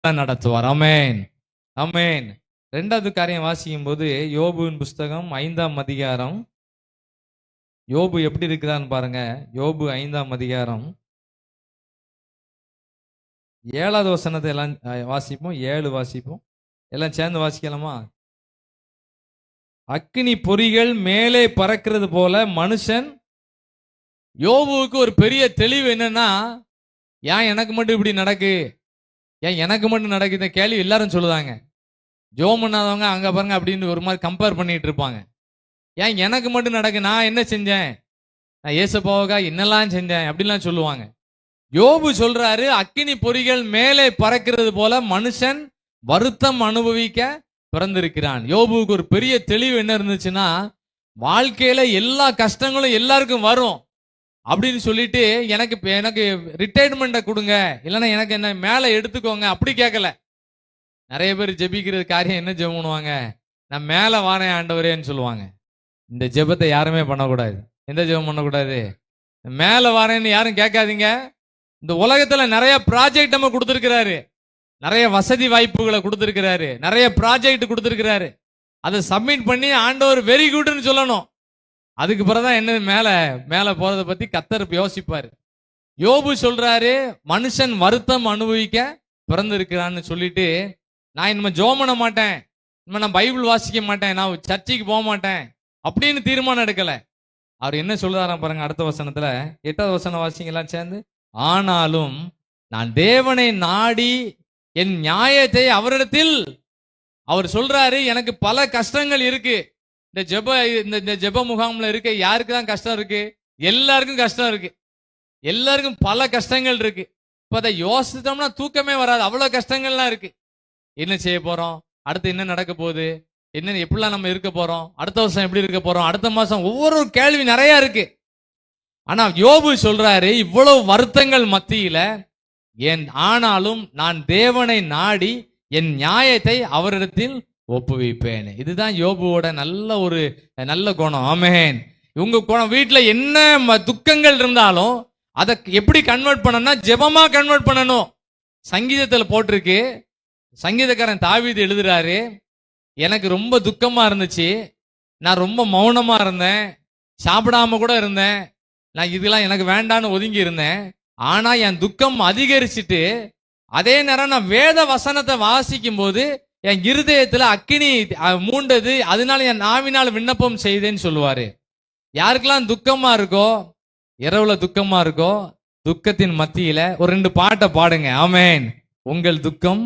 நடத்துவார். ஆமென், ஆமென். 2வது காரியம் வாசிக்கும் போது யோபுவின் புஸ்தகம் 5ஆம் அதிகாரம். யோபு எப்படி இருக்கிறான்னு பாருங்க. யோபு 5ஆம் அதிகாரம் 7வது வசனத்தை எல்லாம் வாசிப்போம். 7 வாசிப்போம். எல்லாம் சேர்ந்து வாசிக்கலாமா? அக்கினி பொறிகள் மேலே பறக்கிறது போல மனுஷன். யோபுவுக்கு ஒரு பெரிய தெளிவு என்னன்னா, ஏன் எனக்கு மட்டும் இப்படி நடக்கு, ஏன் எனக்கு மட்டும் நடக்குது கேள்வி எல்லாரும் சொல்லுதாங்க. ஜோம் பண்ணாதவங்க அங்க பாருங்க அப்படின்னு ஒரு மாதிரி கம்பேர் பண்ணிட்டு இருப்பாங்க. ஏன் எனக்கு மட்டும் நடக்கு, நான் என்ன செஞ்சேன், நான் ஏசப்பாவுக்கா என்னெல்லாம் செஞ்சேன் அப்படிலாம் சொல்லுவாங்க. யோபு சொல்றாரு, அக்கினி பொறிகள் மேலே பறக்கிறது போல மனுஷன் வருத்தம் அனுபவிக்க பிறந்திருக்கிறான். யோபுவுக்கு ஒரு பெரிய தெளிவு என்ன இருந்துச்சுன்னா, வாழ்க்கையில எல்லா கஷ்டங்களும் எல்லாருக்கும் வரும் அப்படின்னு சொல்லிட்டு எனக்கு ரிட்டையர்மெண்ட்டை கொடுங்க, இல்லைன்னா எனக்கு என்ன மேலே எடுத்துக்கோங்க அப்படி கேட்கல. நிறைய பேர் ஜெபிக்கிறது காரியம் என்ன ஜெபம் பண்ணுவாங்க, நான் மேலே வாரேன் ஆண்டவரேன்னு சொல்லுவாங்க. இந்த ஜெபத்தை யாருமே பண்ணக்கூடாது. எந்த ஜெபம் பண்ணக்கூடாது? மேலே வாரேன்னு யாரும் கேட்காதீங்க. இந்த உலகத்துல நிறைய ப்ராஜெக்ட் நம்ம கொடுத்துருக்கிறாரு, நிறைய வசதி வாய்ப்புகளை கொடுத்துருக்கிறாரு, நிறைய ப்ராஜெக்ட் கொடுத்துருக்கிறாரு. அதை சப்மிட் பண்ணி ஆண்டவர் வெரி குட்னு சொல்லணும். அதுக்கு பிறகுதான் என்ன மேல போறதை பத்தி கர்த்தர் யோசிப்பாரு. யோபு சொல்றாரு, மனுஷன் வருத்தம் அனுபவிக்க பிறந்திருக்கிறான்னு சொல்லிட்டு, நான் இனிமே ஜெபம் பண்ண மாட்டேன், இனிமே நான் பைபிள் வாசிக்க மாட்டேன், நான் சர்ச்சைக்கு போக மாட்டேன் அப்படின்னு தீர்மானம் எடுக்கல. அவர் என்ன சொல்றாராம் பாருங்க அடுத்த வசனத்துல. 8வது வசனம் வாசிங்கலாம் சேர்ந்து. ஆனாலும் நான் தேவனை நாடி என் நியாயத்தை அவரிடத்தில். அவர் சொல்றாரு, எனக்கு பல கஷ்டங்கள் இருக்கு. இந்த ஜெப முகாம்ல இருக்க யாருக்கு தான் கஷ்டம் இருக்கு? எல்லாருக்கும் கஷ்டம் இருக்கு. எல்லாருக்கும் பல கஷ்டங்கள் இருக்கு. இப்ப அதை யோசித்தோம்னா தூக்கமே வராது, அவ்வளவு கஷ்டங்கள்லாம் இருக்கு. என்ன செய்ய போறோம், அடுத்து என்ன நடக்க போகுது, என்ன எப்படிலாம் நம்ம இருக்க போறோம், அடுத்த வருஷம் எப்படி இருக்க போறோம், அடுத்த மாசம், ஒவ்வொரு கேள்வி நிறைய இருக்கு. ஆனா யோபு சொல்றாரு, இவ்வளவு வருத்தங்கள் மத்தியில ஆனாலும் நான் தேவனை நாடி என் நியாயத்தை அவரிடத்தில் ஒப்புவிப்பேன். இதுதான் யோபுவோட நல்ல குணம். ஆமென். உங்க குணம், வீட்டுல என்ன துக்கங்கள் இருந்தாலும் அதை எப்படி கன்வெர்ட் பண்ணணும்னா ஜெபமா கன்வெர்ட் பண்ணணும். சங்கீதத்துல போட்டிருக்கு, சங்கீதக்காரன் தாவீது எழுதுறாரு, எனக்கு ரொம்ப துக்கமா இருந்துச்சு, நான் ரொம்ப மௌனமா இருந்தேன், சாப்பிடாம கூட இருந்தேன், நான் இதெல்லாம் எனக்கு வேண்டான்னு ஒதுங்கி இருந்தேன். ஆனா என் துக்கம் அதிகரிச்சுட்டு அதே நேரம் நான் வேத வசனத்தை வாசிக்கும் போது என் இருதயத்துல அக்கினி மூண்டது, அதனால என் நாவினால் விண்ணப்பம் செய்தேன்னு சொல்லுவாரு. யாருக்கெல்லாம் துக்கமா இருக்கோ, இரவுல துக்கமா இருக்கோ, துக்கத்தின் மத்தியில ஒரு 2 பாட்டை பாடுங்க. ஆமென். உங்கள் துக்கம்